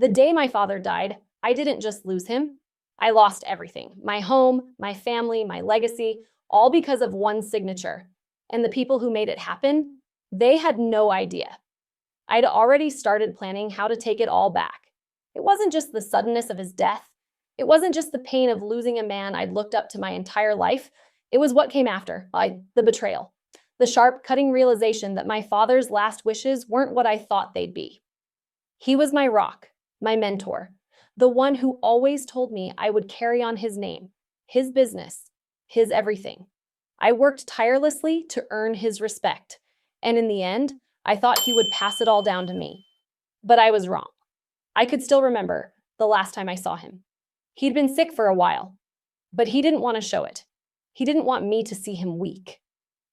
The day my father died, I didn't just lose him. I lost everything. My home, my family, my legacy, all because of one signature. And the people who made it happen, they had no idea. I'd already started planning how to take it all back. It wasn't just the suddenness of his death. It wasn't just the pain of losing a man I'd looked up to my entire life. It was what came after, the betrayal. The sharp, cutting realization that my father's last wishes weren't what I thought they'd be. He was my rock, my mentor, the one who always told me I would carry on his name, his business, his everything. I worked tirelessly to earn his respect, and in the end, I thought he would pass it all down to me. But I was wrong. I could still remember the last time I saw him. He'd been sick for a while, but he didn't want to show it. He didn't want me to see him weak.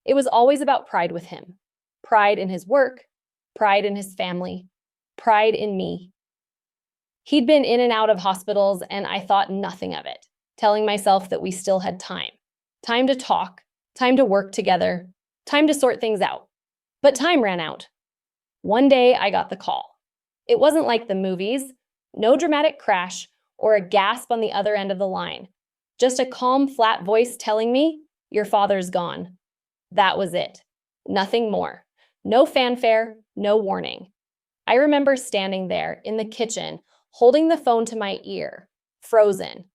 It was always about pride with him. Pride in his work, pride in his family, pride in me. He'd been in and out of hospitals, and I thought nothing of it, telling myself that we still had time. Time to talk, time to work together, time to sort things out. But time ran out. One day, I got the call. It wasn't like the movies, no dramatic crash or a gasp on the other end of the line. Just a calm, flat voice telling me, "Your father's gone." That was it. Nothing more. No fanfare, no warning. I remember standing there in the kitchen, holding the phone to my ear, frozen.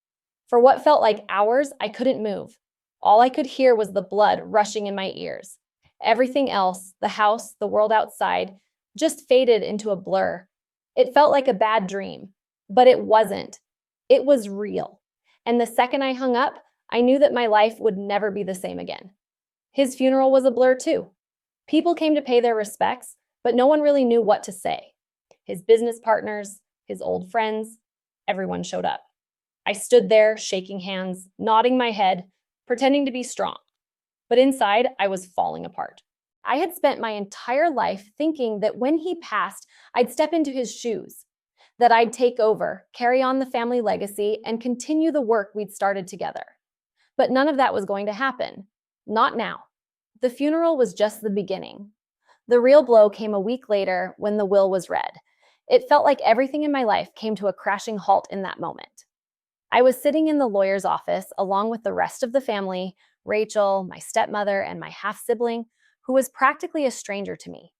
For what felt like hours, I couldn't move. All I could hear was the blood rushing in my ears. Everything else, the house, the world outside, just faded into a blur. It felt like a bad dream, but it wasn't. It was real. And the second I hung up, I knew that my life would never be the same again. His funeral was a blur too. People came to pay their respects, but no one really knew what to say. His business partners, his old friends, everyone showed up. I stood there, shaking hands, nodding my head, pretending to be strong. But inside, I was falling apart. I had spent my entire life thinking that when he passed, I'd step into his shoes, that I'd take over, carry on the family legacy, and continue the work we'd started together. But none of that was going to happen. Not now. The funeral was just the beginning. The real blow came a week later when the will was read. It felt like everything in my life came to a crashing halt in that moment. I was sitting in the lawyer's office along with the rest of the family, Rachel, my stepmother, and my half-sibling, who was practically a stranger to me.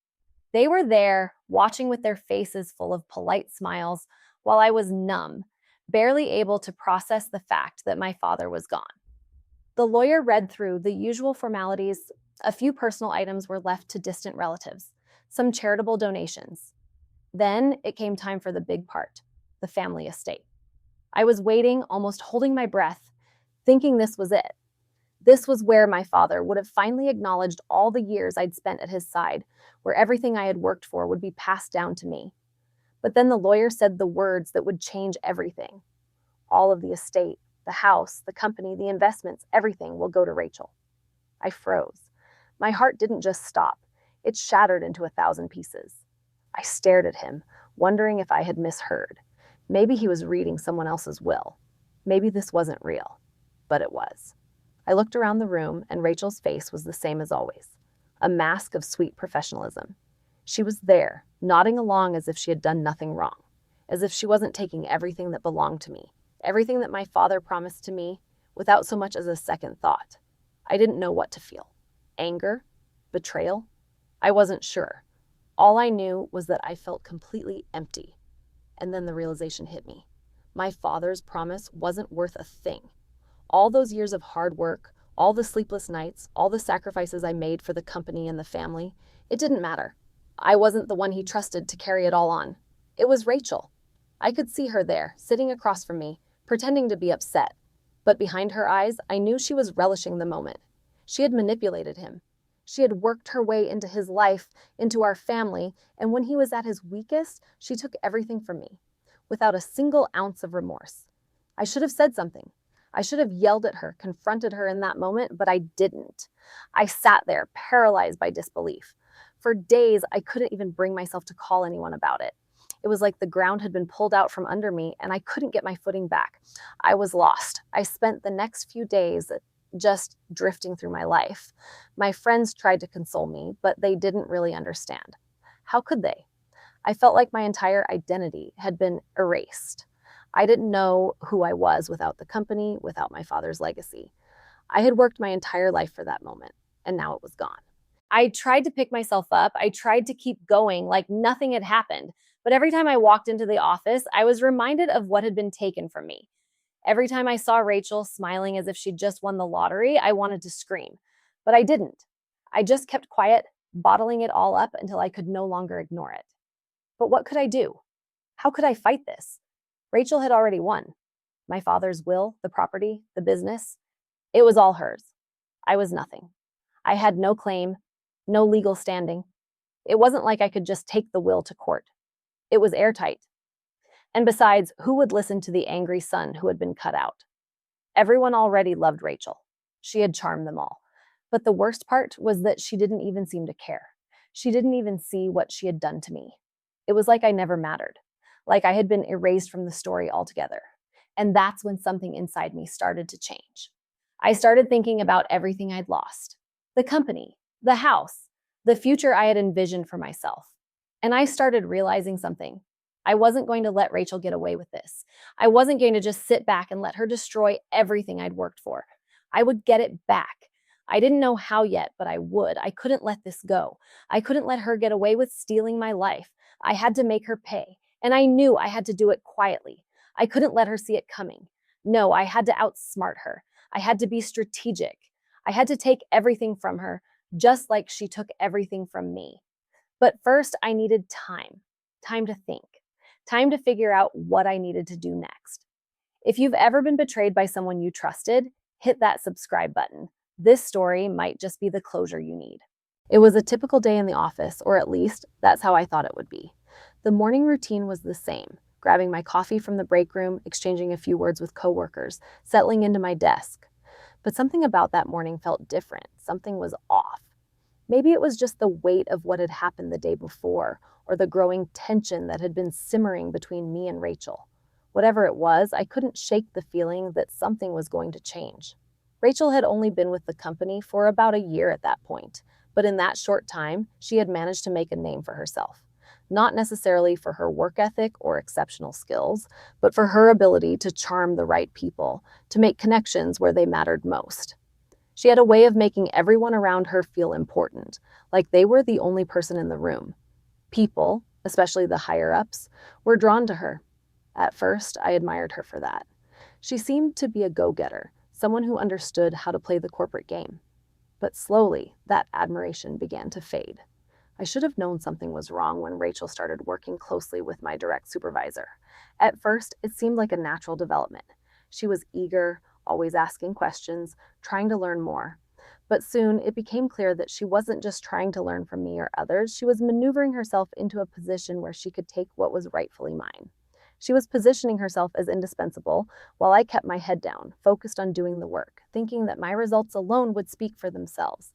They were there, watching with their faces full of polite smiles, while I was numb, barely able to process the fact that my father was gone. The lawyer read through the usual formalities. A few personal items were left to distant relatives, some charitable donations. Then it came time for the big part, the family estate. I was waiting, almost holding my breath, thinking this was it. This was where my father would have finally acknowledged all the years I'd spent at his side, where everything I had worked for would be passed down to me. But then the lawyer said the words that would change everything. All of the estate, the house, the company, the investments, everything will go to Rachel. I froze. My heart didn't just stop. It shattered into 1,000 pieces. I stared at him, wondering if I had misheard. Maybe he was reading someone else's will. Maybe this wasn't real. But it was. I looked around the room, and Rachel's face was the same as always, a mask of sweet professionalism. She was there, nodding along as if she had done nothing wrong, as if she wasn't taking everything that belonged to me, everything that my father promised to me, without so much as a second thought. I didn't know what to feel. Anger? Betrayal? I wasn't sure. All I knew was that I felt completely empty. And then the realization hit me. My father's promise wasn't worth a thing. All those years of hard work, all the sleepless nights, all the sacrifices I made for the company and the family, it didn't matter. I wasn't the one he trusted to carry it all on. It was Rachel. I could see her there, sitting across from me, pretending to be upset. But behind her eyes, I knew she was relishing the moment. She had manipulated him. She had worked her way into his life, into our family, and when he was at his weakest, she took everything from me, without a single ounce of remorse. I should have said something. I should have yelled at her, confronted her in that moment, but I didn't. I sat there, paralyzed by disbelief. For days, I couldn't even bring myself to call anyone about it. It was like the ground had been pulled out from under me, and I couldn't get my footing back. I was lost. I spent the next few days just drifting through my life. My friends tried to console me, but they didn't really understand. How could they? I felt like my entire identity had been erased. I didn't know who I was without the company, without my father's legacy. I had worked my entire life for that moment, and now it was gone. I tried to pick myself up. I tried to keep going like nothing had happened. But every time I walked into the office, I was reminded of what had been taken from me. Every time I saw Rachel smiling as if she'd just won the lottery, I wanted to scream. But I didn't. I just kept quiet, bottling it all up until I could no longer ignore it. But what could I do? How could I fight this? Rachel had already won. My father's will, the property, the business, it was all hers. I was nothing. I had no claim, no legal standing. It wasn't like I could just take the will to court. It was airtight. And besides, who would listen to the angry son who had been cut out? Everyone already loved Rachel. She had charmed them all. But the worst part was that she didn't even seem to care. She didn't even see what she had done to me. It was like I never mattered, like I had been erased from the story altogether. And that's when something inside me started to change. I started thinking about everything I'd lost: the company, the house, the future I had envisioned for myself. And I started realizing something. I wasn't going to let Rachel get away with this. I wasn't going to just sit back and let her destroy everything I'd worked for. I would get it back. I didn't know how yet, but I would. I couldn't let this go. I couldn't let her get away with stealing my life. I had to make her pay, and I knew I had to do it quietly. I couldn't let her see it coming. No, I had to outsmart her. I had to be strategic. I had to take everything from her, just like she took everything from me. But first, I needed time to think, time to figure out what I needed to do next. If you've ever been betrayed by someone you trusted, hit that subscribe button. This story might just be the closure you need. It was a typical day in the office, or at least that's how I thought it would be. The morning routine was the same: grabbing my coffee from the break room, exchanging a few words with coworkers, settling into my desk. But something about that morning felt different. Something was off. Maybe it was just the weight of what had happened the day before, or the growing tension that had been simmering between me and Rachel. Whatever it was, I couldn't shake the feeling that something was going to change. Rachel had only been with the company for about a year at that point, but in that short time, she had managed to make a name for herself. Not necessarily for her work ethic or exceptional skills, but for her ability to charm the right people, to make connections where they mattered most. She had a way of making everyone around her feel important, like they were the only person in the room. People, especially the higher-ups, were drawn to her. At first, I admired her for that. She seemed to be a go-getter, someone who understood how to play the corporate game. But slowly, that admiration began to fade. I should have known something was wrong when Rachel started working closely with my direct supervisor. At first, it seemed like a natural development. She was eager, always asking questions, trying to learn more. But soon, it became clear that she wasn't just trying to learn from me or others. She was maneuvering herself into a position where she could take what was rightfully mine. She was positioning herself as indispensable, while I kept my head down, focused on doing the work, thinking that my results alone would speak for themselves.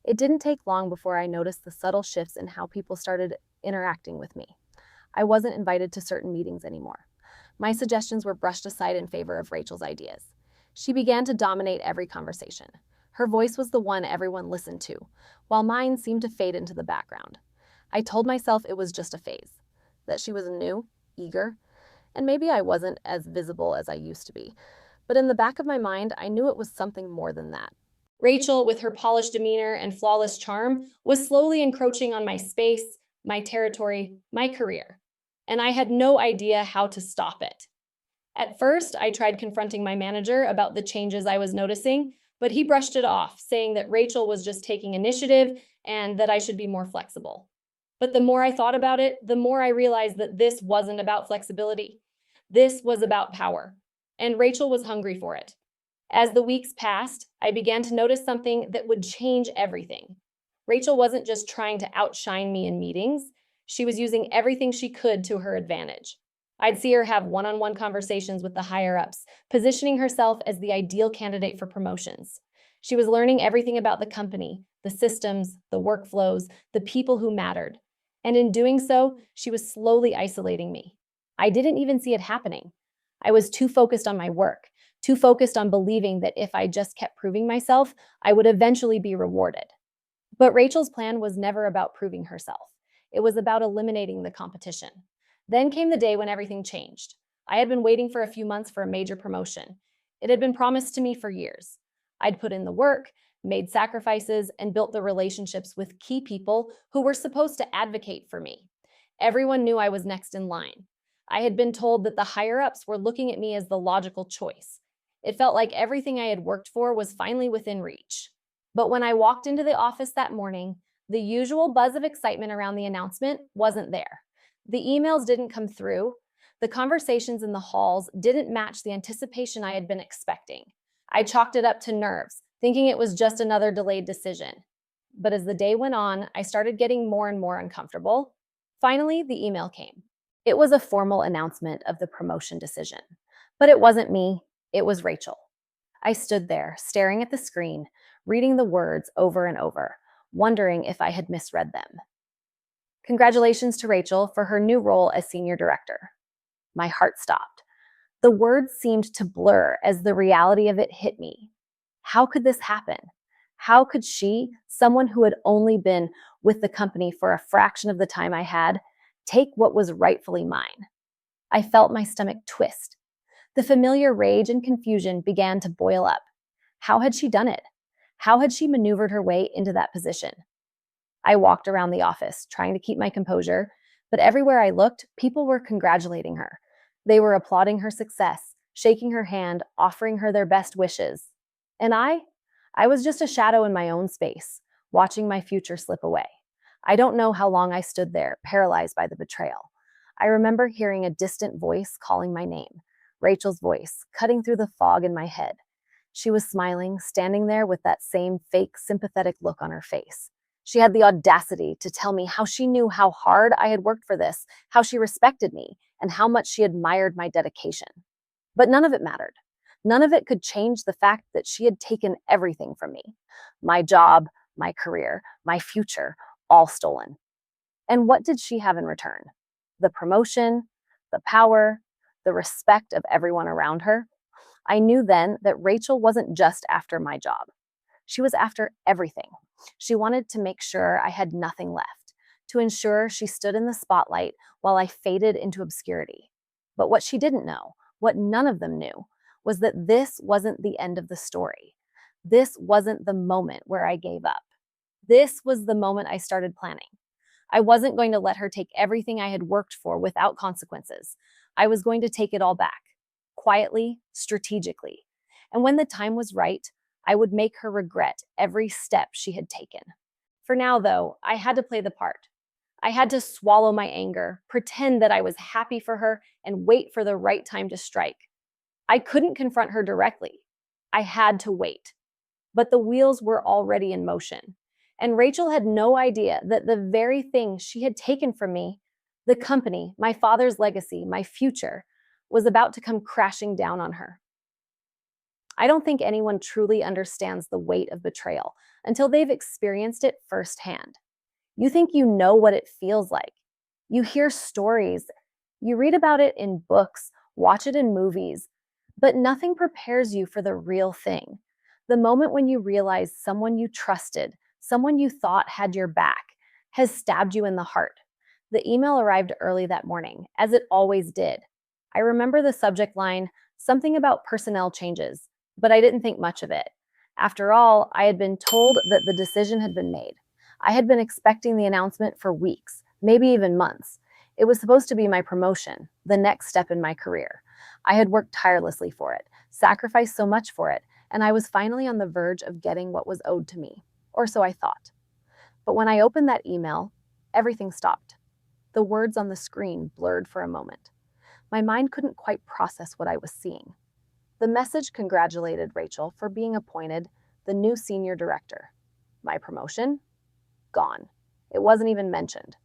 It didn't take long before I noticed the subtle shifts in how people started interacting with me. I wasn't invited to certain meetings anymore. My suggestions were brushed aside in favor of Rachel's ideas. She began to dominate every conversation. Her voice was the one everyone listened to, while mine seemed to fade into the background. I told myself it was just a phase, that she was new, eager, and maybe I wasn't as visible as I used to be. But in the back of my mind, I knew it was something more than that. Rachel, with her polished demeanor and flawless charm, was slowly encroaching on my space, my territory, my career. And I had no idea how to stop it. At first, I tried confronting my manager about the changes I was noticing, but he brushed it off, saying that Rachel was just taking initiative and that I should be more flexible. But the more I thought about it, the more I realized that this wasn't about flexibility. This was about power, and Rachel was hungry for it. As the weeks passed, I began to notice something that would change everything. Rachel wasn't just trying to outshine me in meetings. She was using everything she could to her advantage. I'd see her have one-on-one conversations with the higher-ups, positioning herself as the ideal candidate for promotions. She was learning everything about the company, the systems, the workflows, the people who mattered. And in doing so, she was slowly isolating me. I didn't even see it happening. I was too focused on my work, too focused on believing that if I just kept proving myself, I would eventually be rewarded. But Rachel's plan was never about proving herself. It was about eliminating the competition. Then came the day when everything changed. I had been waiting for a few months for a major promotion. It had been promised to me for years. I'd put in the work, made sacrifices, and built the relationships with key people who were supposed to advocate for me. Everyone knew I was next in line. I had been told that the higher-ups were looking at me as the logical choice. It felt like everything I had worked for was finally within reach. But when I walked into the office that morning, the usual buzz of excitement around the announcement wasn't there. The emails didn't come through. The conversations in the halls didn't match the anticipation I had been expecting. I chalked it up to nerves, thinking it was just another delayed decision. But as the day went on, I started getting more and more uncomfortable. Finally, the email came. It was a formal announcement of the promotion decision. But it wasn't me, it was Rachel. I stood there, staring at the screen, reading the words over and over, wondering if I had misread them. Congratulations to Rachel for her new role as senior director. My heart stopped. The words seemed to blur as the reality of it hit me. How could this happen? How could she, someone who had only been with the company for a fraction of the time I had, take what was rightfully mine? I felt my stomach twist. The familiar rage and confusion began to boil up. How had she done it? How had she maneuvered her way into that position? I walked around the office, trying to keep my composure, but everywhere I looked, people were congratulating her. They were applauding her success, shaking her hand, offering her their best wishes. And I was just a shadow in my own space, watching my future slip away. I don't know how long I stood there, paralyzed by the betrayal. I remember hearing a distant voice calling my name, Rachel's voice, cutting through the fog in my head. She was smiling, standing there with that same fake, sympathetic look on her face. She had the audacity to tell me how she knew how hard I had worked for this, how she respected me, and how much she admired my dedication. But none of it mattered. None of it could change the fact that she had taken everything from me. My job, my career, my future, all stolen. And what did she have in return? The promotion, the power, the respect of everyone around her. I knew then that Rachel wasn't just after my job. She was after everything. She wanted to make sure I had nothing left, to ensure she stood in the spotlight while I faded into obscurity. But what she didn't know, what none of them knew, was that this wasn't the end of the story. This wasn't the moment where I gave up. This was the moment I started planning. I wasn't going to let her take everything I had worked for without consequences. I was going to take it all back, quietly, strategically. And when the time was right, I would make her regret every step she had taken. For now, though, I had to play the part. I had to swallow my anger, pretend that I was happy for her, and wait for the right time to strike. I couldn't confront her directly. I had to wait. But the wheels were already in motion. And Rachel had no idea that the very thing she had taken from me, the company, my father's legacy, my future, was about to come crashing down on her. I don't think anyone truly understands the weight of betrayal until they've experienced it firsthand. You think you know what it feels like. You hear stories, you read about it in books, watch it in movies, but nothing prepares you for the real thing. The moment when you realize someone you trusted, someone you thought had your back, has stabbed you in the heart. The email arrived early that morning, as it always did. I remember the subject line, something about personnel changes, but I didn't think much of it. After all, I had been told that the decision had been made. I had been expecting the announcement for weeks, maybe even months. It was supposed to be my promotion, the next step in my career. I had worked tirelessly for it, sacrificed so much for it, and I was finally on the verge of getting what was owed to me, or so I thought. But when I opened that email, everything stopped. The words on the screen blurred for a moment. My mind couldn't quite process what I was seeing. The message congratulated Rachel for being appointed the new senior director. My promotion? Gone. It wasn't even mentioned.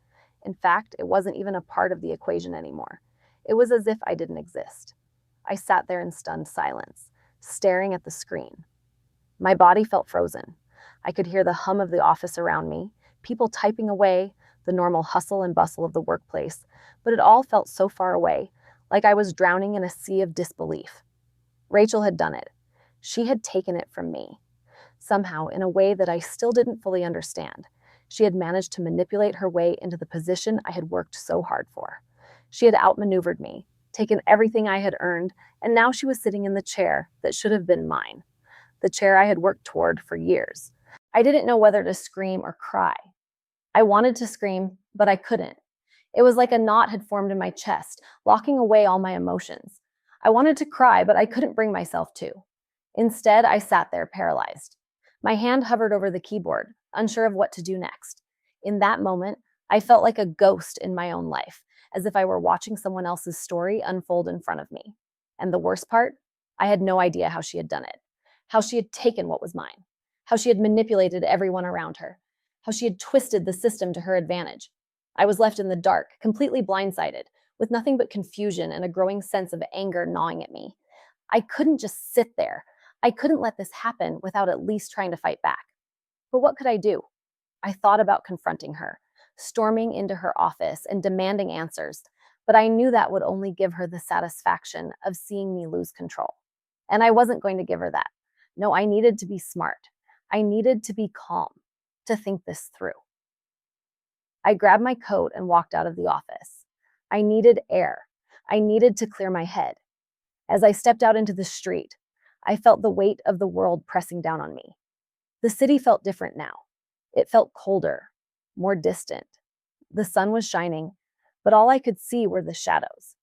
In fact, it wasn't even a part of the equation anymore. It was as if I didn't exist. I sat there in stunned silence, staring at the screen. My body felt frozen. I could hear the hum of the office around me, people typing away, the normal hustle and bustle of the workplace, but it all felt so far away, like I was drowning in a sea of disbelief. Rachel had done it. She had taken it from me. Somehow, in a way that I still didn't fully understand. She had managed to manipulate her way into the position I had worked so hard for. She had outmaneuvered me, taken everything I had earned, and now she was sitting in the chair that should have been mine, the chair I had worked toward for years. I didn't know whether to scream or cry. I wanted to scream, but I couldn't. It was like a knot had formed in my chest, locking away all my emotions. I wanted to cry, but I couldn't bring myself to. Instead, I sat there paralyzed. My hand hovered over the keyboard, unsure of what to do next. In that moment, I felt like a ghost in my own life, as if I were watching someone else's story unfold in front of me. And the worst part, I had no idea how she had done it, how she had taken what was mine, how she had manipulated everyone around her, how she had twisted the system to her advantage. I was left in the dark, completely blindsided, with nothing but confusion and a growing sense of anger gnawing at me. I couldn't just sit there. I couldn't let this happen without at least trying to fight back. But what could I do? I thought about confronting her, storming into her office and demanding answers, but I knew that would only give her the satisfaction of seeing me lose control. And I wasn't going to give her that. No, I needed to be smart. I needed to be calm, to think this through. I grabbed my coat and walked out of the office. I needed air. I needed to clear my head. As I stepped out into the street, I felt the weight of the world pressing down on me. The city felt different now. It felt colder, more distant. The sun was shining, but all I could see were the shadows.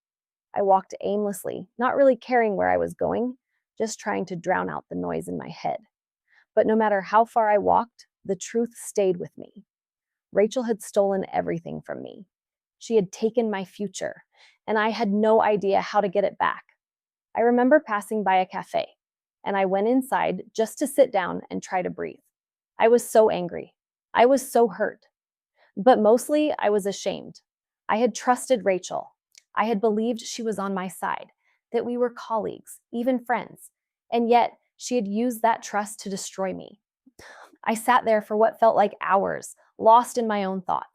I walked aimlessly, not really caring where I was going, just trying to drown out the noise in my head. But no matter how far I walked, the truth stayed with me. Rachel had stolen everything from me. She had taken my future, and I had no idea how to get it back. I remember passing by a cafe, and I went inside just to sit down and try to breathe. I was so angry. I was so hurt. But mostly, I was ashamed. I had trusted Rachel. I had believed she was on my side, that we were colleagues, even friends. And yet, she had used that trust to destroy me. I sat there for what felt like hours, lost in my own thoughts.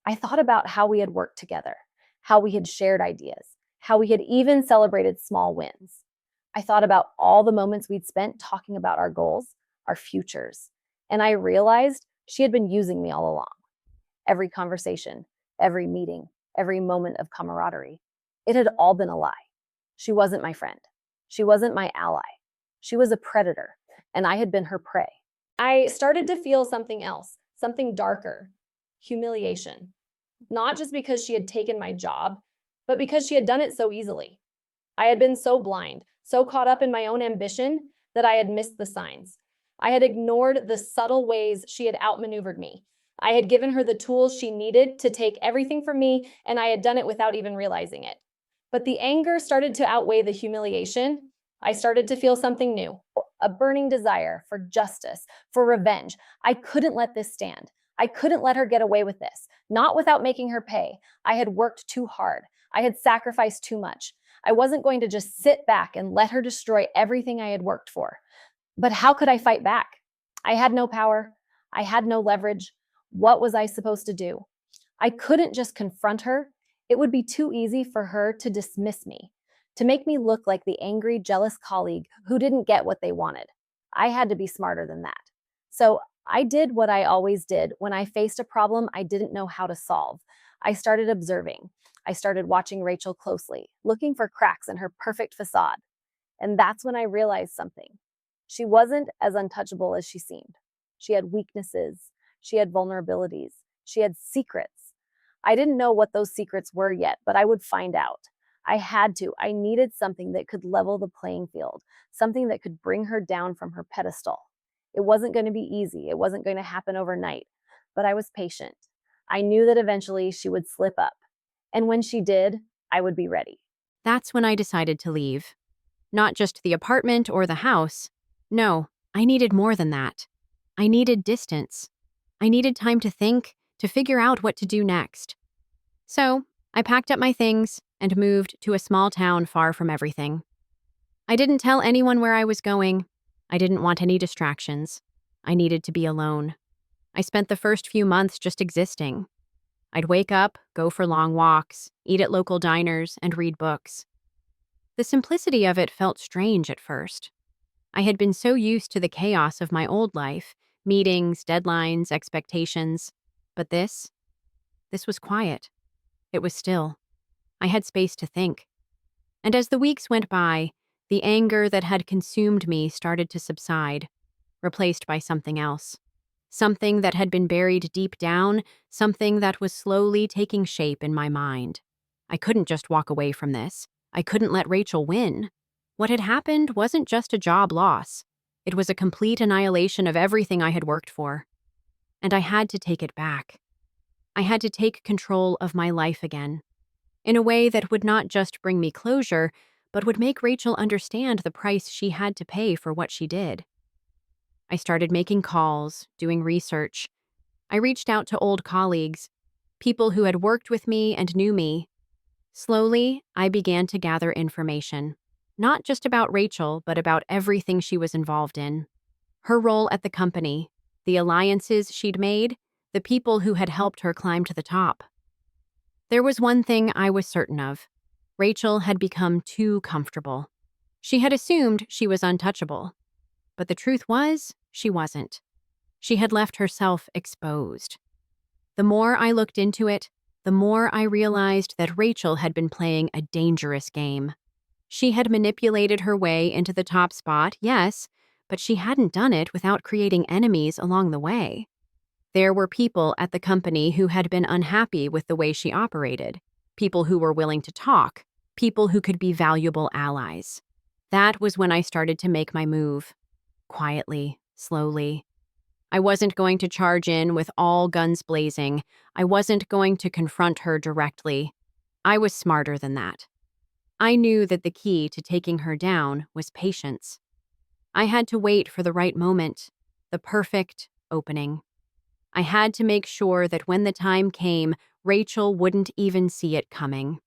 I thought about how we had worked together, how we had shared ideas, how we had even celebrated small wins. I thought about all the moments we'd spent talking about our goals, our futures, and I realized she had been using me all along. Every conversation, every meeting, every moment of camaraderie. It had all been a lie. She wasn't my friend. She wasn't my ally. She was a predator, and I had been her prey. I started to feel something else, something darker, humiliation. Not just because she had taken my job, but because she had done it so easily. I had been so blind, so caught up in my own ambition that I had missed the signs. I had ignored the subtle ways she had outmaneuvered me. I had given her the tools she needed to take everything from me, and I had done it without even realizing it. But the anger started to outweigh the humiliation. I started to feel something new, a burning desire for justice, for revenge. I couldn't let this stand. I couldn't let her get away with this, not without making her pay. I had worked too hard. I had sacrificed too much. I wasn't going to just sit back and let her destroy everything I had worked for. But how could I fight back? I had no power. I had no leverage. What was I supposed to do? I couldn't just confront her. It would be too easy for her to dismiss me, to make me look like the angry, jealous colleague who didn't get what they wanted. I had to be smarter than that. So I did what I always did when I faced a problem I didn't know how to solve. I started observing. I started watching Rachel closely, looking for cracks in her perfect facade. And that's when I realized something. She wasn't as untouchable as she seemed. She had weaknesses. She had vulnerabilities. She had secrets. I didn't know what those secrets were yet, but I would find out. I had to. I needed something that could level the playing field, something that could bring her down from her pedestal. It wasn't going to be easy. It wasn't going to happen overnight, but I was patient. I knew that eventually she would slip up. And when she did, I would be ready. That's when I decided to leave. Not just the apartment or the house. No, I needed more than that. I needed distance. I needed time to think, to figure out what to do next. So, I packed up my things and moved to a small town far from everything. I didn't tell anyone where I was going. I didn't want any distractions. I needed to be alone. I spent the first few months just existing. I'd wake up, go for long walks, eat at local diners, and read books. The simplicity of it felt strange at first. I had been so used to the chaos of my old life meetings, deadlines, expectations. But this was quiet. It was still. I had space to think. And as the weeks went by, the anger that had consumed me started to subside, replaced by something else. Something that had been buried deep down, something that was slowly taking shape in my mind. I couldn't just walk away from this. I couldn't let Rachel win. What had happened wasn't just a job loss. It was a complete annihilation of everything I had worked for. And I had to take it back. I had to take control of my life again, in a way that would not just bring me closure, but would make Rachel understand the price she had to pay for what she did. I started making calls, doing research. I reached out to old colleagues, people who had worked with me and knew me. Slowly, I began to gather information, not just about Rachel, but about everything she was involved in. Her role at the company, the alliances she'd made, the people who had helped her climb to the top. There was one thing I was certain of. Rachel had become too comfortable. She had assumed she was untouchable. But the truth was, she wasn't. She had left herself exposed. The more I looked into it, the more I realized that Rachel had been playing a dangerous game. She had manipulated her way into the top spot, yes, but she hadn't done it without creating enemies along the way. There were people at the company who had been unhappy with the way she operated, people who were willing to talk, people who could be valuable allies. That was when I started to make my move. Quietly, slowly. I wasn't going to charge in with all guns blazing. I wasn't going to confront her directly. I was smarter than that. I knew that the key to taking her down was patience. I had to wait for the right moment, the perfect opening. I had to make sure that when the time came, Rachel wouldn't even see it coming.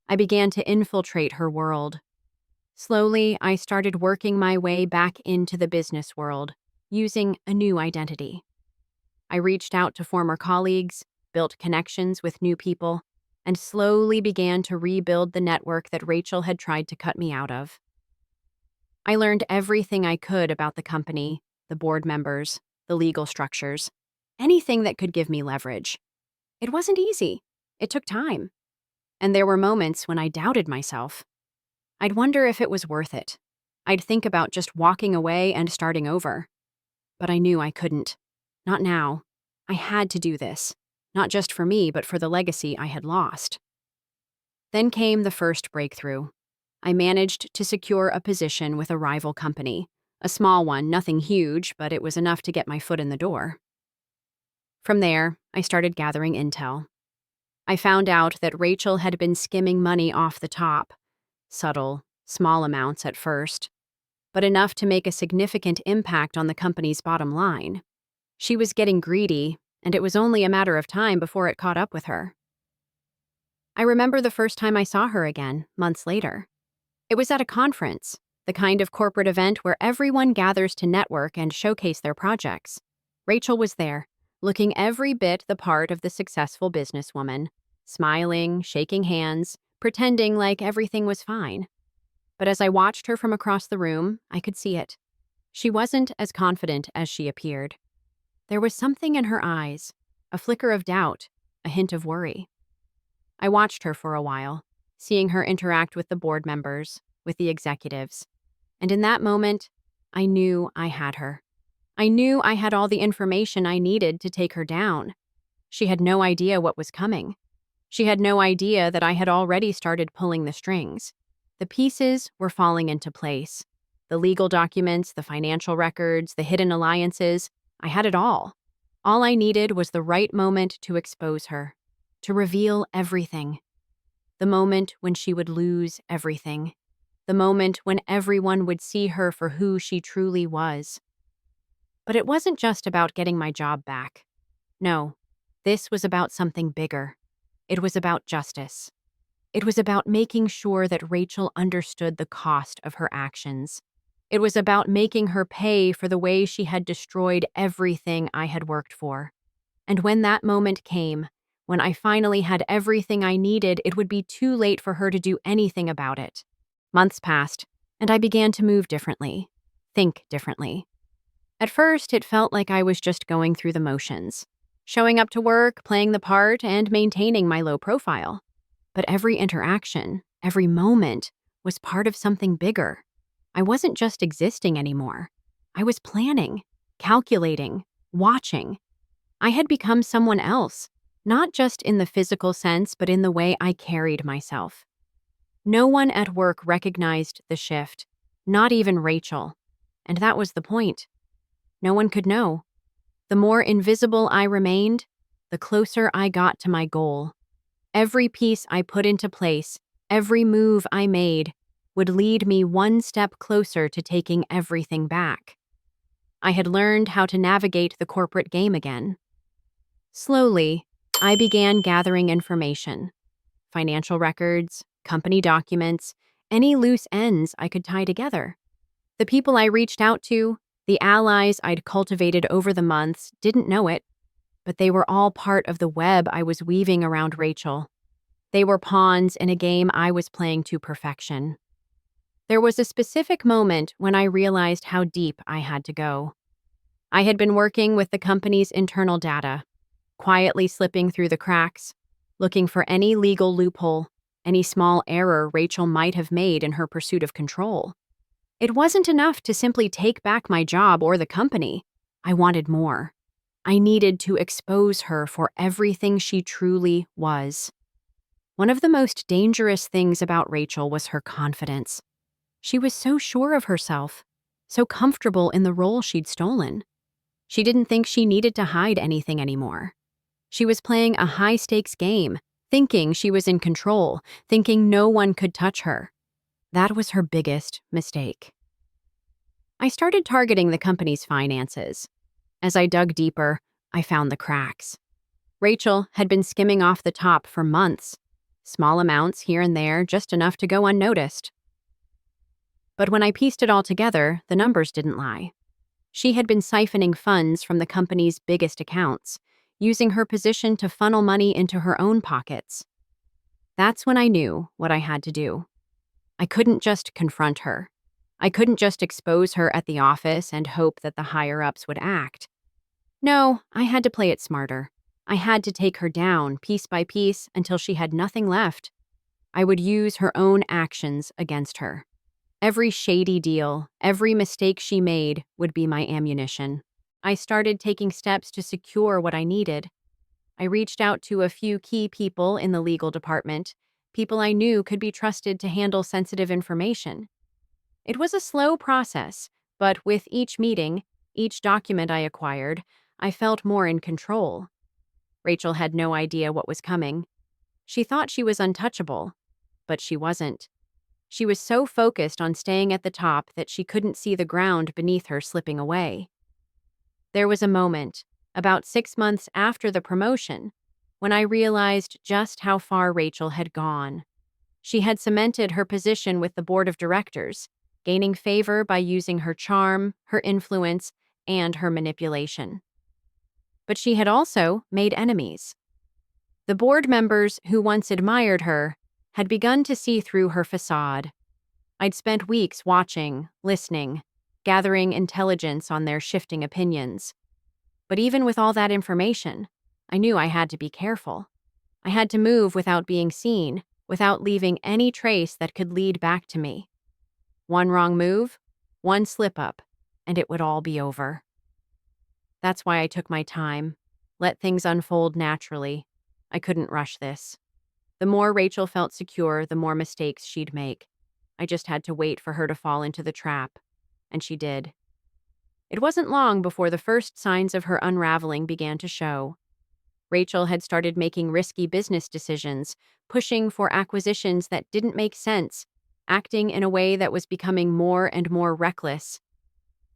I began to infiltrate her world. Slowly, I started working my way back into the business world, using a new identity. I reached out to former colleagues, built connections with new people, and slowly began to rebuild the network that Rachel had tried to cut me out of. I learned everything I could about the company, the board members, the legal structures, anything that could give me leverage. It wasn't easy. It took time. And there were moments when I doubted myself. I'd wonder if it was worth it. I'd think about just walking away and starting over. But I knew I couldn't. Not now. I had to do this. Not just for me, but for the legacy I had lost. Then came the first breakthrough. I managed to secure a position with a rival company. A small one, nothing huge, but it was enough to get my foot in the door. From there, I started gathering intel. I found out that Rachel had been skimming money off the top. Subtle, small amounts at first, but enough to make a significant impact on the company's bottom line. She was getting greedy, and it was only a matter of time before it caught up with her. I remember the first time I saw her again, months later. It was at a conference, the kind of corporate event where everyone gathers to network and showcase their projects. Rachel was there, looking every bit the part of the successful businesswoman, smiling, shaking hands, pretending like everything was fine. But as I watched her from across the room, I could see it. She wasn't as confident as she appeared. There was something in her eyes, a flicker of doubt, a hint of worry. I watched her for a while, seeing her interact with the board members, with the executives. And in that moment, I knew I had her. I knew I had all the information I needed to take her down. She had no idea what was coming. She had no idea that I had already started pulling the strings. The pieces were falling into place. The legal documents, the financial records, the hidden alliances, I had it all. All I needed was the right moment to expose her, to reveal everything. The moment when she would lose everything. The moment when everyone would see her for who she truly was. But it wasn't just about getting my job back. No, this was about something bigger. It was about justice. It was about making sure that Rachel understood the cost of her actions. It was about making her pay for the way she had destroyed everything I had worked for. And when that moment came, when I finally had everything I needed, it would be too late for her to do anything about it. Months passed, and I began to move differently, think differently. At first, it felt like I was just going through the motions, showing up to work, playing the part, and maintaining my low profile. But every interaction, every moment, was part of something bigger. I wasn't just existing anymore. I was planning, calculating, watching. I had become someone else, not just in the physical sense, but in the way I carried myself. No one at work recognized the shift, not even Rachel. And that was the point. No one could know. The more invisible I remained, the closer I got to my goal. Every piece I put into place, every move I made, would lead me one step closer to taking everything back. I had learned how to navigate the corporate game again. Slowly, I began gathering information: financial records, company documents, any loose ends I could tie together. The people I reached out to, the allies I'd cultivated over the months, didn't know it, but they were all part of the web I was weaving around Rachel. They were pawns in a game I was playing to perfection. There was a specific moment when I realized how deep I had to go. I had been working with the company's internal data, quietly slipping through the cracks, looking for any legal loophole, any small error Rachel might have made in her pursuit of control. It wasn't enough to simply take back my job or the company. I wanted more. I needed to expose her for everything she truly was. One of the most dangerous things about Rachel was her confidence. She was so sure of herself, so comfortable in the role she'd stolen. She didn't think she needed to hide anything anymore. She was playing a high-stakes game, thinking she was in control, thinking no one could touch her. That was her biggest mistake. I started targeting the company's finances. As I dug deeper, I found the cracks. Rachel had been skimming off the top for months. Small amounts here and there, just enough to go unnoticed. But when I pieced it all together, the numbers didn't lie. She had been siphoning funds from the company's biggest accounts, using her position to funnel money into her own pockets. That's when I knew what I had to do. I couldn't just confront her. I couldn't just expose her at the office and hope that the higher-ups would act. No, I had to play it smarter. I had to take her down, piece by piece, until she had nothing left. I would use her own actions against her. Every shady deal, every mistake she made would be my ammunition. I started taking steps to secure what I needed. I reached out to a few key people in the legal department, people I knew could be trusted to handle sensitive information. It was a slow process, but with each meeting, each document I acquired, I felt more in control. Rachel had no idea what was coming. She thought she was untouchable, but she wasn't. She was so focused on staying at the top that she couldn't see the ground beneath her slipping away. There was a moment, about 6 months after the promotion, when I realized just how far Rachel had gone. She had cemented her position with the board of directors, gaining favor by using her charm, her influence, and her manipulation. But she had also made enemies. The board members who once admired her had begun to see through her facade. I'd spent weeks watching, listening, gathering intelligence on their shifting opinions. But even with all that information, I knew I had to be careful. I had to move without being seen, without leaving any trace that could lead back to me. One wrong move, one slip-up, and it would all be over. That's why I took my time, let things unfold naturally. I couldn't rush this. The more Rachel felt secure, the more mistakes she'd make. I just had to wait for her to fall into the trap, and she did. It wasn't long before the first signs of her unraveling began to show. Rachel had started making risky business decisions, pushing for acquisitions that didn't make sense, acting in a way that was becoming more and more reckless.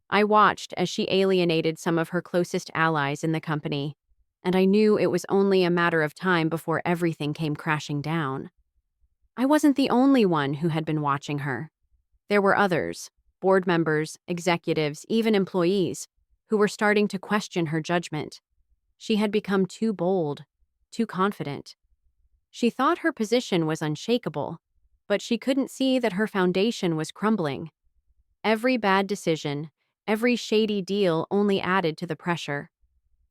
I watched as she alienated some of her closest allies in the company, and I knew it was only a matter of time before everything came crashing down. I wasn't the only one who had been watching her. There were others, board members, executives, even employees, who were starting to question her judgment. She had become too bold, too confident. She thought her position was unshakable, but she couldn't see that her foundation was crumbling. Every bad decision, Every shady deal only added to the pressure.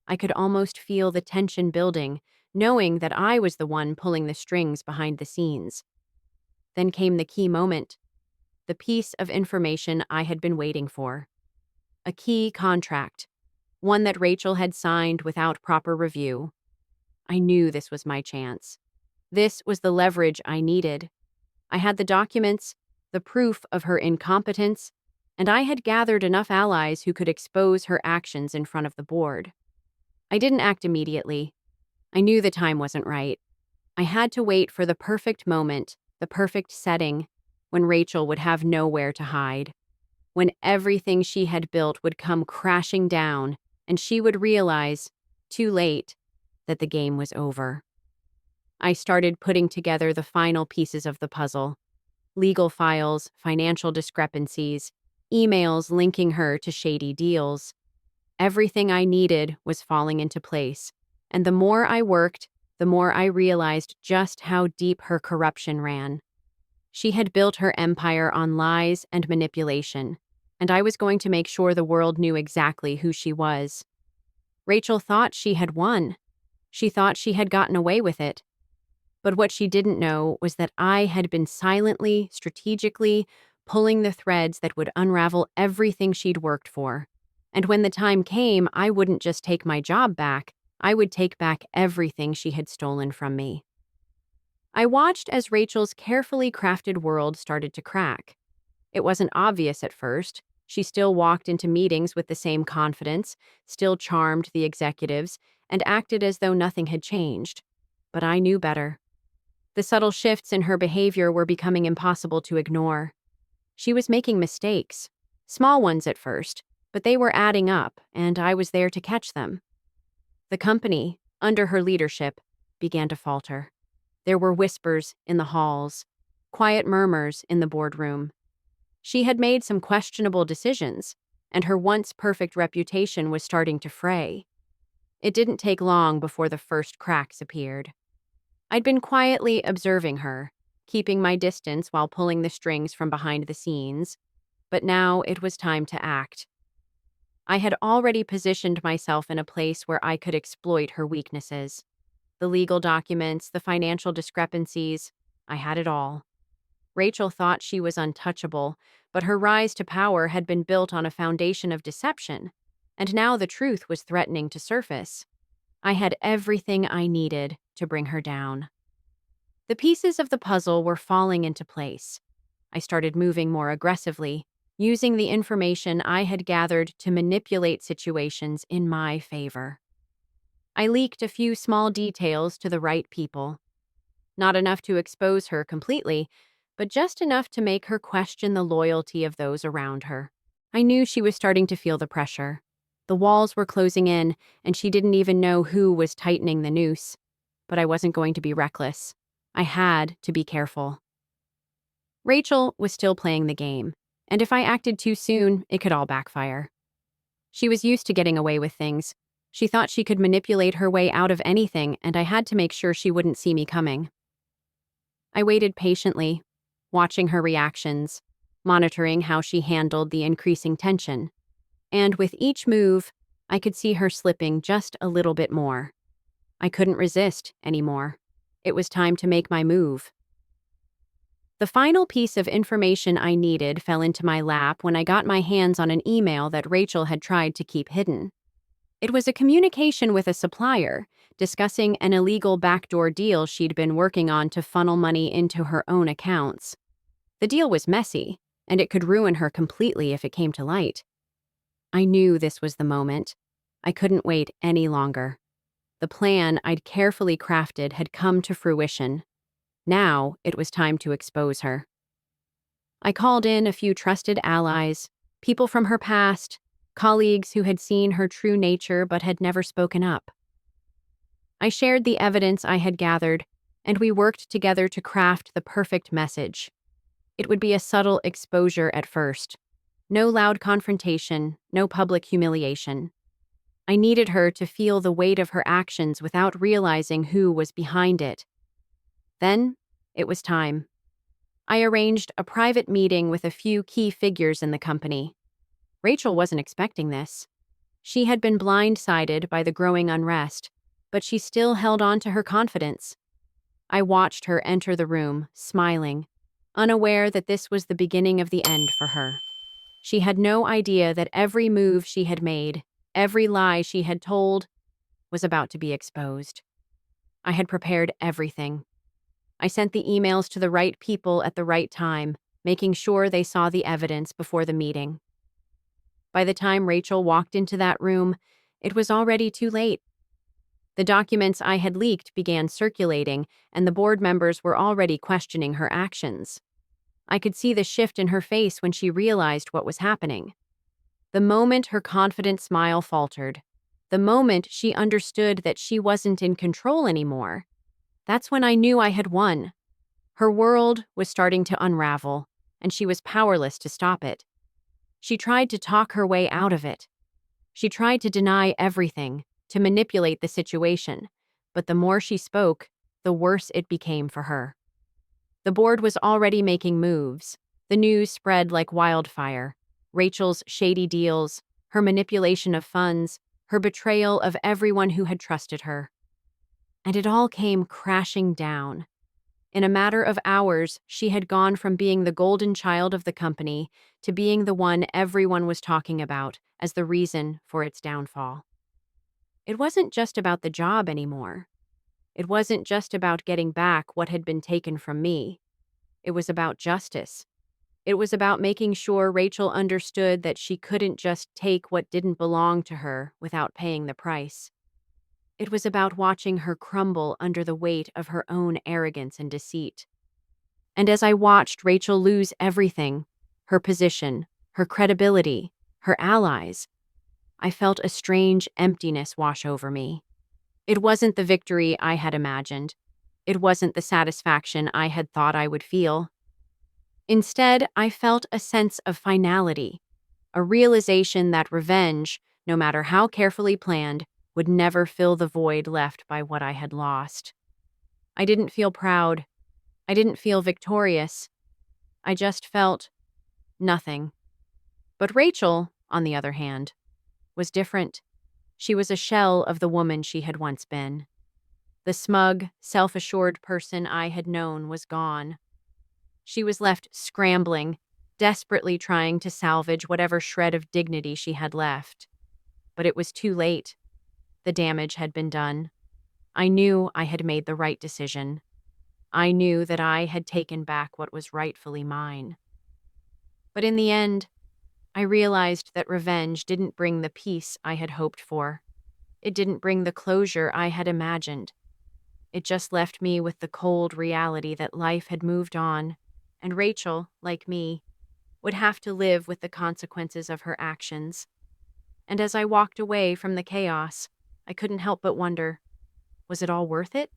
I could almost feel the tension building, knowing that I was the one pulling the strings behind the scenes. Then came the key moment, the piece of information I had been waiting for. A key contract, one that Rachel had signed without proper review. I knew this was my chance. This was the leverage I needed. I had the documents, the proof of her incompetence, and I had gathered enough allies who could expose her actions in front of the board. I didn't act immediately. I knew the time wasn't right. I had to wait for the perfect moment, the perfect setting, when Rachel would have nowhere to hide, when everything she had built would come crashing down, and she would realize, too late, that the game was over. I started putting together the final pieces of the puzzle: legal files, financial discrepancies, emails linking her to shady deals. Everything I needed was falling into place, and the more I worked, the more I realized just how deep her corruption ran. She had built her empire on lies and manipulation, and I was going to make sure the world knew exactly who she was. Rachel thought she had won. She thought she had gotten away with it. But what she didn't know was that I had been silently, strategically, pulling the threads that would unravel everything she'd worked for. And when the time came, I wouldn't just take my job back, I would take back everything she had stolen from me. I watched as Rachel's carefully crafted world started to crack. It wasn't obvious at first. She still walked into meetings with the same confidence, still charmed the executives, and acted as though nothing had changed. But I knew better. The subtle shifts in her behavior were becoming impossible to ignore. She was making mistakes, small ones at first, but they were adding up, and I was there to catch them. The company, under her leadership, began to falter. There were whispers in the halls, quiet murmurs in the boardroom. She had made some questionable decisions, and her once perfect reputation was starting to fray. It didn't take long before the first cracks appeared. I'd been quietly observing her, keeping my distance while pulling the strings from behind the scenes, but now it was time to act. I had already positioned myself in a place where I could exploit her weaknesses. The legal documents, the financial discrepancies, I had it all. Rachel thought she was untouchable, but her rise to power had been built on a foundation of deception, and now the truth was threatening to surface. I had everything I needed to bring her down. The pieces of the puzzle were falling into place. I started moving more aggressively, using the information I had gathered to manipulate situations in my favor. I leaked a few small details to the right people. Not enough to expose her completely, but just enough to make her question the loyalty of those around her. I knew she was starting to feel the pressure. The walls were closing in, and she didn't even know who was tightening the noose. But I wasn't going to be reckless. I had to be careful. Rachel was still playing the game, and if I acted too soon, it could all backfire. She was used to getting away with things. She thought she could manipulate her way out of anything, and I had to make sure she wouldn't see me coming. I waited patiently, watching her reactions, monitoring how she handled the increasing tension. And with each move, I could see her slipping just a little bit more. I couldn't resist anymore. It was time to make my move. The final piece of information I needed fell into my lap when I got my hands on an email that Rachel had tried to keep hidden. It was a communication with a supplier, discussing an illegal backdoor deal she'd been working on to funnel money into her own accounts. The deal was messy, and it could ruin her completely if it came to light. I knew this was the moment. I couldn't wait any longer. The plan I'd carefully crafted had come to fruition. Now it was time to expose her. I called in a few trusted allies, people from her past, colleagues who had seen her true nature but had never spoken up. I shared the evidence I had gathered, and we worked together to craft the perfect message. It would be a subtle exposure at first. No loud confrontation, no public humiliation. I needed her to feel the weight of her actions without realizing who was behind it. Then, it was time. I arranged a private meeting with a few key figures in the company. Rachel wasn't expecting this. She had been blindsided by the growing unrest, but she still held on to her confidence. I watched her enter the room, smiling, unaware that this was the beginning of the end for her. She had no idea that every move she had made, every lie she had told, was about to be exposed. I had prepared everything. I sent the emails to the right people at the right time, making sure they saw the evidence before the meeting. By the time Rachel walked into that room, it was already too late. The documents I had leaked began circulating, and the board members were already questioning her actions. I could see the shift in her face when she realized what was happening. The moment her confident smile faltered, the moment she understood that she wasn't in control anymore, that's when I knew I had won. Her world was starting to unravel, and she was powerless to stop it. She tried to talk her way out of it. She tried to deny everything, to manipulate the situation, but the more she spoke, the worse it became for her. The board was already making moves. The news spread like wildfire. Rachel's shady deals, her manipulation of funds, her betrayal of everyone who had trusted her. And it all came crashing down. In a matter of hours, she had gone from being the golden child of the company to being the one everyone was talking about as the reason for its downfall. It wasn't just about the job anymore. It wasn't just about getting back what had been taken from me. It was about justice. It was about making sure Rachel understood that she couldn't just take what didn't belong to her without paying the price. It was about watching her crumble under the weight of her own arrogance and deceit. And as I watched Rachel lose everything, her position, her credibility, her allies, I felt a strange emptiness wash over me. It wasn't the victory I had imagined. It wasn't the satisfaction I had thought I would feel. Instead, I felt a sense of finality, a realization that revenge, no matter how carefully planned, would never fill the void left by what I had lost. I didn't feel proud. I didn't feel victorious. I just felt nothing. But Rachel, on the other hand, was different. She was a shell of the woman she had once been. The smug, self-assured person I had known was gone. She was left scrambling, desperately trying to salvage whatever shred of dignity she had left. But it was too late. The damage had been done. I knew I had made the right decision. I knew that I had taken back what was rightfully mine. But in the end, I realized that revenge didn't bring the peace I had hoped for. It didn't bring the closure I had imagined. It just left me with the cold reality that life had moved on, and Rachel, like me, would have to live with the consequences of her actions. And as I walked away from the chaos, I couldn't help but wonder, was it all worth it?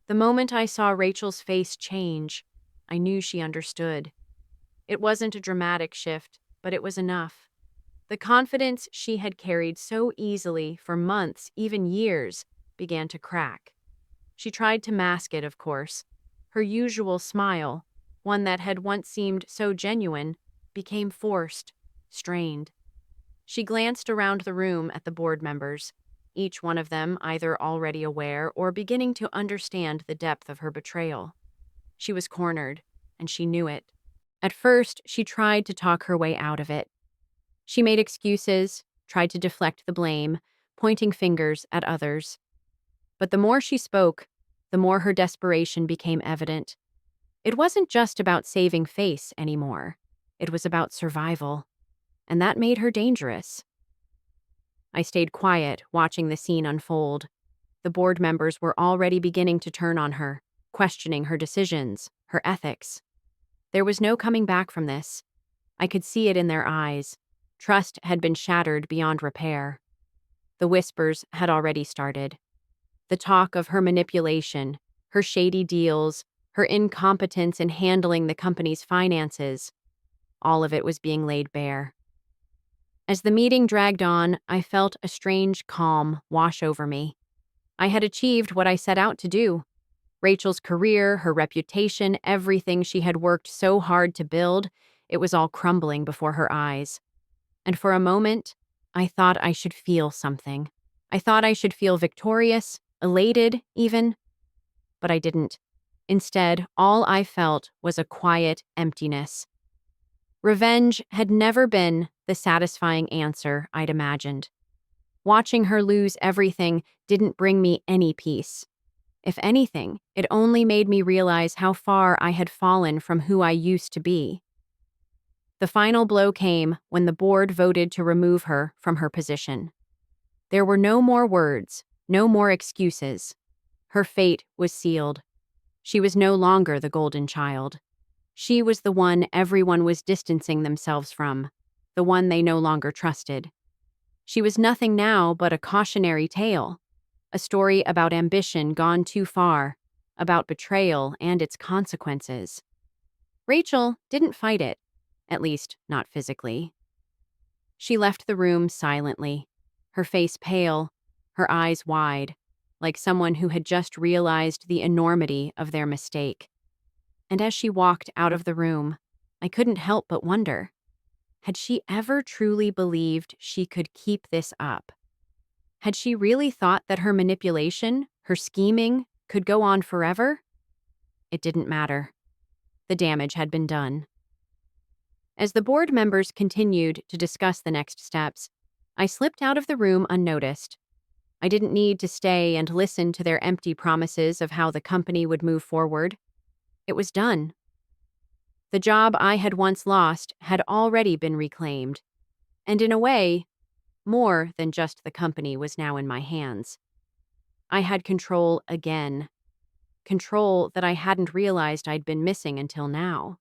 The moment I saw Rachel's face change, I knew she understood. It wasn't a dramatic shift, but it was enough. The confidence she had carried so easily for months, even years, began to crack. She tried to mask it, of course. Her usual smile, one that had once seemed so genuine, became forced, strained. She glanced around the room at the board members, each one of them either already aware or beginning to understand the depth of her betrayal. She was cornered, and she knew it. At first, she tried to talk her way out of it. She made excuses, tried to deflect the blame, pointing fingers at others. But the more she spoke, the more her desperation became evident. It wasn't just about saving face anymore. It was about survival. And that made her dangerous. I stayed quiet, watching the scene unfold. The board members were already beginning to turn on her, questioning her decisions, her ethics. There was no coming back from this. I could see it in their eyes. Trust had been shattered beyond repair. The whispers had already started. The talk of her manipulation, her shady deals, her incompetence in handling the company's finances, all of it was being laid bare. As the meeting dragged on, I felt a strange calm wash over me. I had achieved what I set out to do. Rachel's career, her reputation, everything she had worked so hard to build, it was all crumbling before her eyes. And for a moment, I thought I should feel something. I thought I should feel victorious, elated even, but I didn't. Instead, all I felt was a quiet emptiness. Revenge had never been the satisfying answer I'd imagined. Watching her lose everything didn't bring me any peace. If anything, it only made me realize how far I had fallen from who I used to be. The final blow came when the board voted to remove her from her position. There were no more words, no more excuses. Her fate was sealed. She was no longer the golden child. She was the one everyone was distancing themselves from, the one they no longer trusted. She was nothing now but a cautionary tale, a story about ambition gone too far, about betrayal and its consequences. Rachel didn't fight it, at least not physically. She left the room silently, her face pale, her eyes wide, like someone who had just realized the enormity of their mistake. And as she walked out of the room, I couldn't help but wonder, had she ever truly believed she could keep this up? Had she really thought that her manipulation, her scheming, could go on forever? It didn't matter. The damage had been done. As the board members continued to discuss the next steps, I slipped out of the room unnoticed. I didn't need to stay and listen to their empty promises of how the company would move forward. It was done. The job I had once lost had already been reclaimed. And in a way, more than just the company was now in my hands. I had control again. Control that I hadn't realized I'd been missing until now.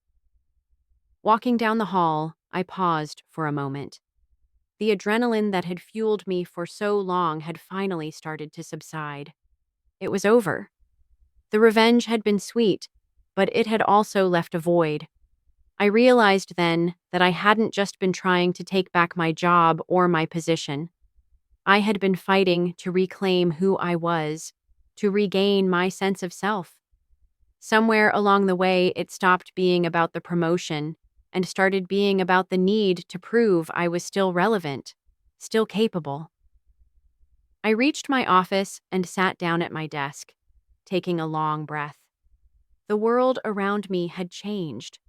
Walking down the hall, I paused for a moment. The adrenaline that had fueled me for so long had finally started to subside. It was over. The revenge had been sweet, but it had also left a void. I realized then that I hadn't just been trying to take back my job or my position. I had been fighting to reclaim who I was, to regain my sense of self. Somewhere along the way, it stopped being about the promotion and started being about the need to prove I was still relevant, still capable. I reached my office and sat down at my desk, taking a long breath. The world around me had changed.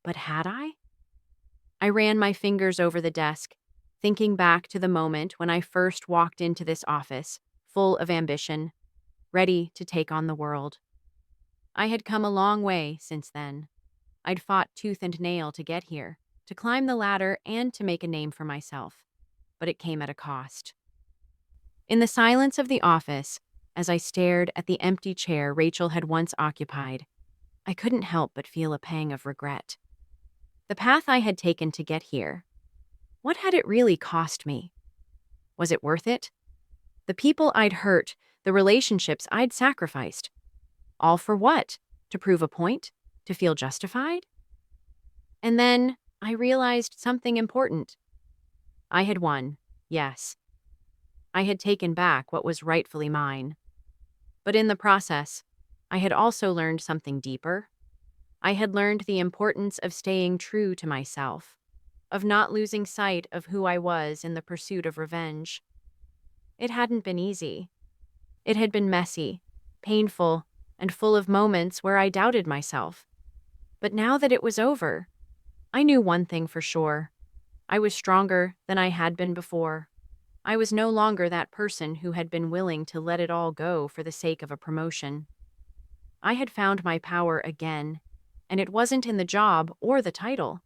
But had I? I ran my fingers over the desk, thinking back to the moment when I first walked into this office, full of ambition, ready to take on the world. I had come a long way since then. I'd fought tooth and nail to get here, to climb the ladder and to make a name for myself. But it came at a cost. In the silence of the office, as I stared at the empty chair Rachel had once occupied, I couldn't help but feel a pang of regret. The path I had taken to get here, what had it really cost me? Was it worth it? The people I'd hurt, the relationships I'd sacrificed. All for what? To prove a point? To feel justified? And then I realized something important. I had won, yes. I had taken back what was rightfully mine. But in the process, I had also learned something deeper. I had learned the importance of staying true to myself, of not losing sight of who I was in the pursuit of revenge. It hadn't been easy. It had been messy, painful, and full of moments where I doubted myself. But now that it was over, I knew one thing for sure. I was stronger than I had been before. I was no longer that person who had been willing to let it all go for the sake of a promotion. I had found my power again, and it wasn't in the job or the title.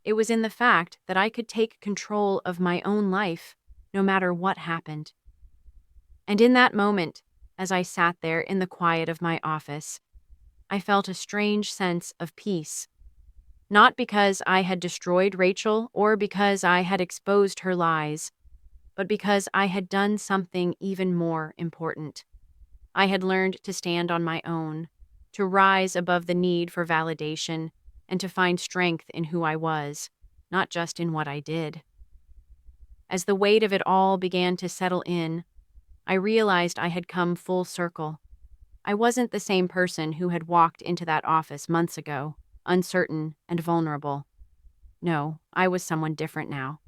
It was in the fact that I could take control of my own life, no matter what happened. And in that moment, as I sat there in the quiet of my office, I felt a strange sense of peace. Not because I had destroyed Rachel or because I had exposed her lies, but because I had done something even more important. I had learned to stand on my own, to rise above the need for validation, and to find strength in who I was, not just in what I did. As the weight of it all began to settle in, I realized I had come full circle. I wasn't the same person who had walked into that office months ago, uncertain and vulnerable. No, I was someone different now.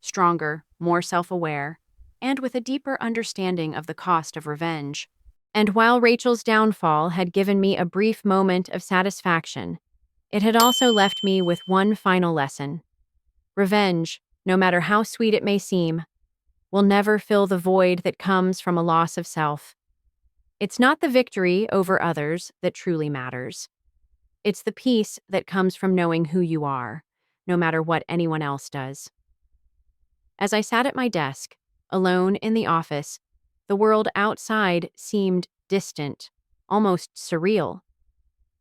stronger, more self-aware, and with a deeper understanding of the cost of revenge. And while Rachel's downfall had given me a brief moment of satisfaction, it had also left me with one final lesson. Revenge, no matter how sweet it may seem, will never fill the void that comes from a loss of self. It's not the victory over others that truly matters. It's the peace that comes from knowing who you are, no matter what anyone else does. As I sat at my desk, alone in the office, the world outside seemed distant, almost surreal.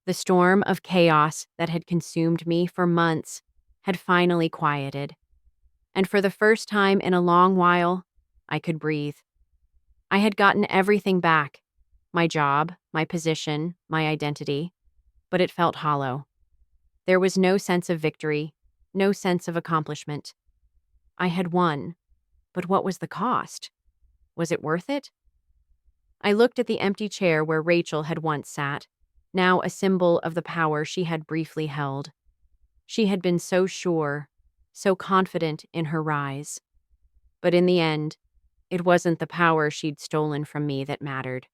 The storm of chaos that had consumed me for months had finally quieted. And for the first time in a long while, I could breathe. I had gotten everything back: my job, my position, my identity, but it felt hollow. There was no sense of victory, no sense of accomplishment. I had won, but what was the cost? Was it worth it? I looked at the empty chair where Rachel had once sat, now a symbol of the power she had briefly held. She had been so sure, so confident in her rise. But in the end, it wasn't the power she'd stolen from me that mattered.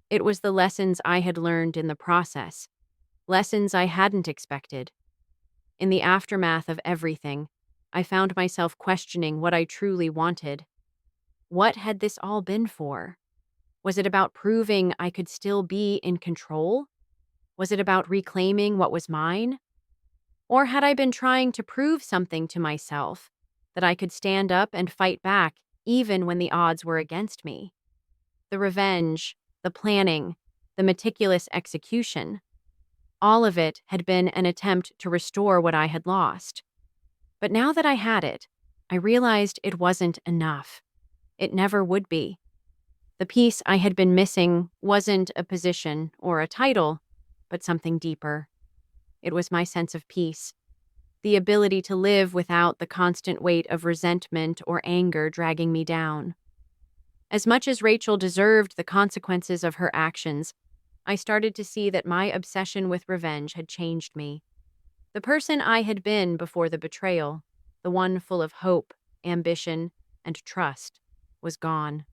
It was the lessons I had learned in the process, lessons I hadn't expected. In the aftermath of everything, I found myself questioning what I truly wanted. What had this all been for? Was it about proving I could still be in control? Was it about reclaiming what was mine? Or had I been trying to prove something to myself, that I could stand up and fight back even when the odds were against me? The revenge, the planning, the meticulous execution, all of it had been an attempt to restore what I had lost. But now that I had it, I realized it wasn't enough. It never would be. The piece I had been missing wasn't a position or a title, but something deeper. It was my sense of peace, the ability to live without the constant weight of resentment or anger dragging me down. As much as Rachel deserved the consequences of her actions, I started to see that my obsession with revenge had changed me. The person I had been before the betrayal, the one full of hope, ambition, and trust, was gone.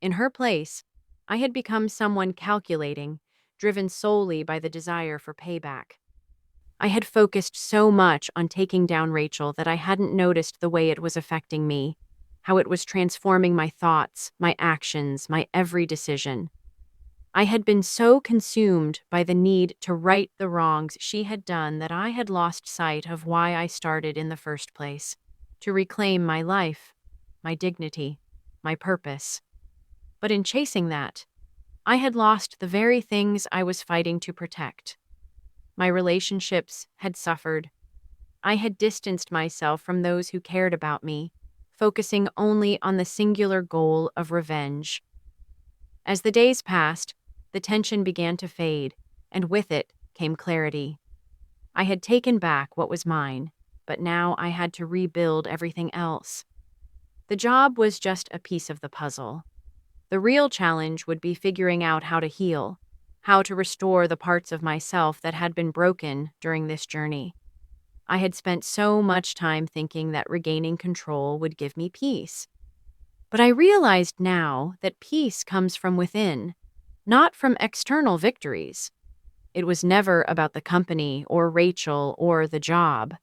In her place, I had become someone calculating, driven solely by the desire for payback. I had focused so much on taking down Rachel that I hadn't noticed the way it was affecting me, how it was transforming my thoughts, my actions, my every decision. I had been so consumed by the need to right the wrongs she had done that I had lost sight of why I started in the first place: to reclaim my life, my dignity, my purpose. But in chasing that, I had lost the very things I was fighting to protect. My relationships had suffered. I had distanced myself from those who cared about me, focusing only on the singular goal of revenge. As the days passed, the tension began to fade, and with it came clarity. I had taken back what was mine, but now I had to rebuild everything else. The job was just a piece of the puzzle. The real challenge would be figuring out how to heal, how to restore the parts of myself that had been broken during this journey. I had spent so much time thinking that regaining control would give me peace. But I realized now that peace comes from within, not from external victories. It was never about the company or Rachel or the job.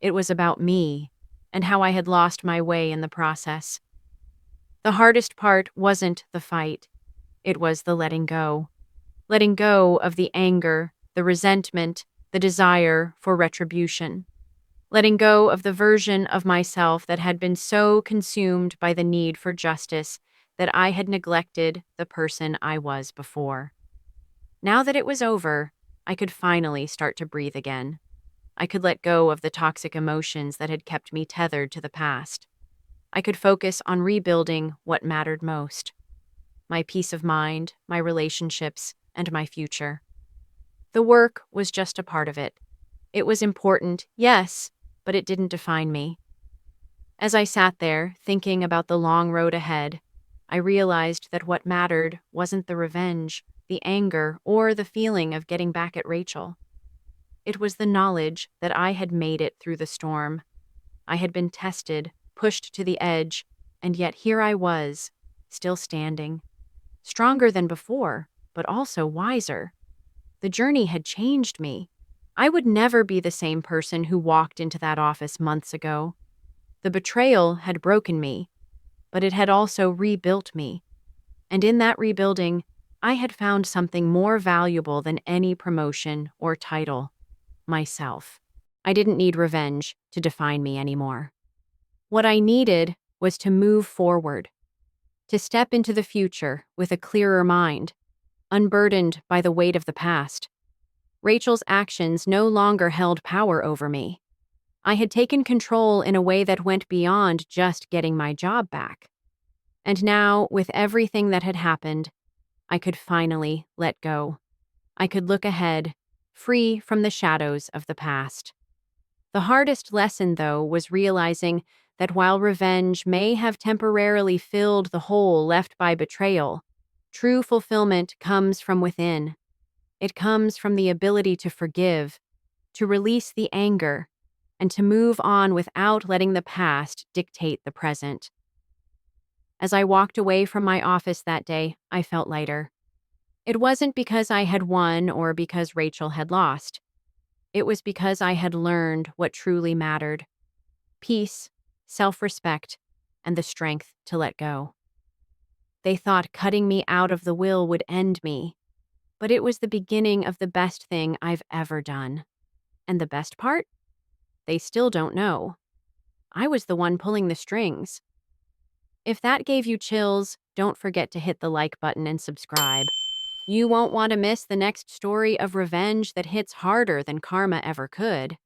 It was about me and how I had lost my way in the process. The hardest part wasn't the fight. It was the letting go. Letting go of the anger, the resentment, the desire for retribution. Letting go of the version of myself that had been so consumed by the need for justice that I had neglected the person I was before. Now that it was over, I could finally start to breathe again. I could let go of the toxic emotions that had kept me tethered to the past. I could focus on rebuilding what mattered most: my peace of mind, my relationships, and my future. The work was just a part of it. It was important, yes, but it didn't define me. As I sat there, thinking about the long road ahead, I realized that what mattered wasn't the revenge, the anger, or the feeling of getting back at Rachel. It was the knowledge that I had made it through the storm. I had been tested, pushed to the edge, and yet here I was, still standing, stronger than before, but also wiser. The journey had changed me. I would never be the same person who walked into that office months ago. The betrayal had broken me, but it had also rebuilt me. And in that rebuilding, I had found something more valuable than any promotion or title: myself. I didn't need revenge to define me anymore. What I needed was to move forward, to step into the future with a clearer mind, unburdened by the weight of the past. Rachel's actions no longer held power over me. I had taken control in a way that went beyond just getting my job back. And now, with everything that had happened, I could finally let go. I could look ahead, free from the shadows of the past. The hardest lesson, though, was realizing that while revenge may have temporarily filled the hole left by betrayal, true fulfillment comes from within. It comes from the ability to forgive, to release the anger, and to move on without letting the past dictate the present. As I walked away from my office that day, I felt lighter. It wasn't because I had won or because Rachel had lost. It was because I had learned what truly mattered: peace, self-respect, and the strength to let go. They thought cutting me out of the will would end me, but it was the beginning of the best thing I've ever done. And the best part? They still don't know. I was the one pulling the strings. If that gave you chills, don't forget to hit the like button and subscribe. You won't want to miss the next story of revenge that hits harder than karma ever could.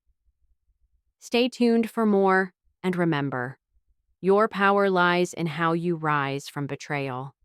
Stay tuned for more, and remember, your power lies in how you rise from betrayal.